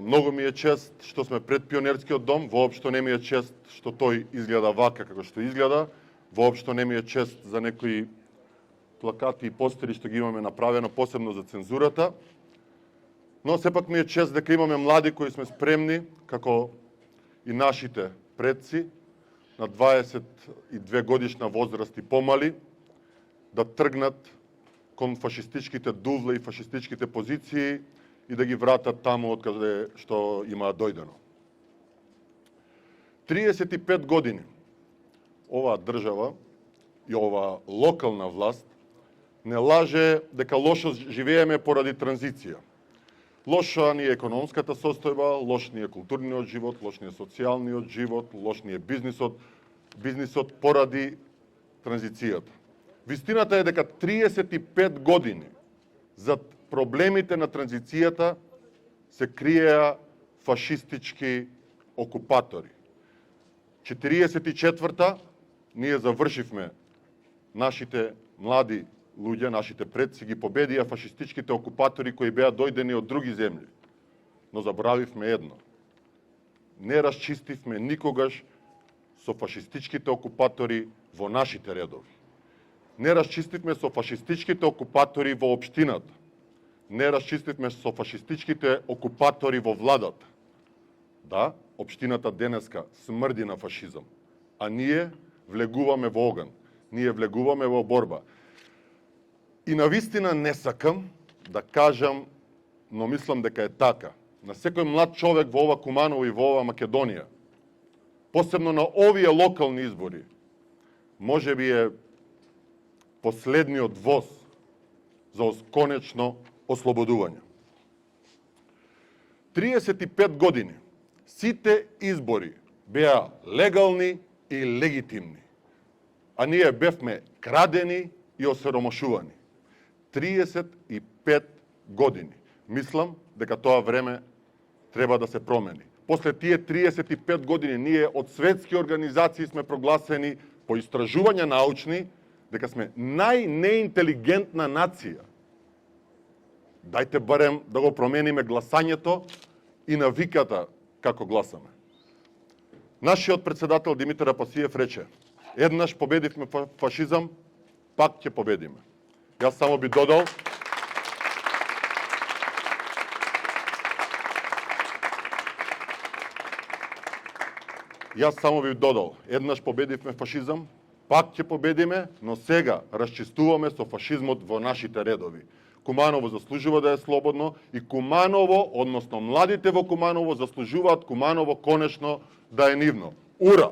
Многу ми е чест што сме пред Пионерскиот дом, воопшто не ми е чест што тој изгледа вака како што изгледа, воопшто не ми е чест за некои плакати и постери што ги имаме направено посебно за цензурата, но сепак ми е чест дека имаме млади кои сме спремни, како и нашите предци, на 22 годишна возраст и помали, да тргнат кон фашистичките дувла и фашистичките позиции и да ги вратат таму од каде што има дојдено. 35 години оваа држава и оваа локална власт не лаже дека лошо живееме поради транзиција. Лоша ни е економската состојба, лош ни е културниот живот, лош ни е социјалниот живот, лош ни е бизнисот поради транзицијата. Вистината е дека 35 години зад проблемите на транзицијата се криеа фашистички окупатори. 44-та ние завршивме, нашите млади луѓе, нашите предци ги победија фашистичките окупатори кои беа дојдени од други земји. Но заборавивме едно. Не расчистивме никогаш со фашистичките окупатори во нашите редови. Не расчистивме со фашистичките окупатори во општината. Не расчистивме со фашистичките окупатори во владата. Да, општината денеска смрди на фашизам, а ние влегуваме во оган, ние влегуваме во борба. И навистина не сакам да кажам, но мислам дека е така. На секој млад човек во ова Куманово и во ова Македонија, посебно на овие локални избори, може би е последниот воз за конечно ослободување. 35 години сите избори беа легални и легитимни, а ние бевме крадени и осиромашувани. 35 години. Мислам дека тоа време треба да се промени. После тие 35 години ние од светски организации сме прогласени по истражувања научни дека сме најнеинтелигентна нација. Дајте барем да го промениме гласањето и навиката како гласаме. Нашиот председател Димитар Апасиев рече: еднаш победивме фашизам, пак ќе победиме. Јас само би додал еднаш победивме фашизам, пак ќе победиме, но сега расчистуваме со фашизмот во нашите редови. Куманово заслужува да е слободно и Куманово, односно младите во Куманово, заслужуваат Куманово конечно да е нивно. Ура!